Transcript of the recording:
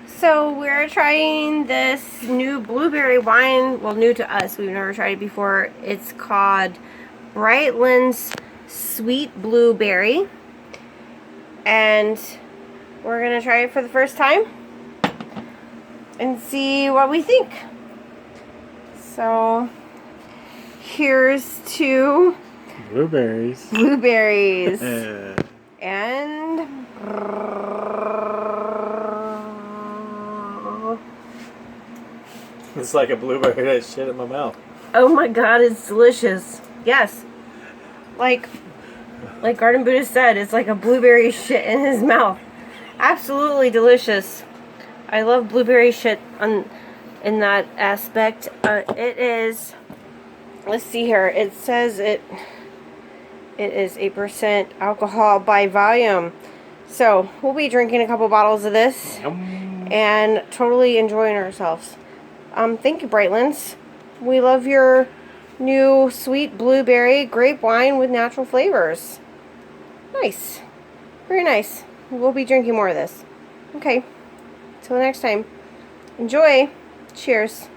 So we're trying this new blueberry wine. Well, new to us. We've never tried it before. It's called Brightlands Sweet Blueberry. And we're going to try it for the first time and see what we think. So here's to blueberries. Blueberries. And it's like a blueberry that shit in my mouth. oh my god, it's delicious. Yes. Like Garden Buddha said, it's like a blueberry shit in his mouth. Absolutely delicious. I love blueberry shit in that aspect. It is, let's see here. It says it is 8% alcohol by volume. So we'll be drinking a couple bottles of this and totally enjoying ourselves. Thank you, Brightlands. We love your new sweet blueberry grape wine with natural flavors. Nice. Very nice. We'll be drinking more of this. Okay. Till next time. Enjoy. Cheers.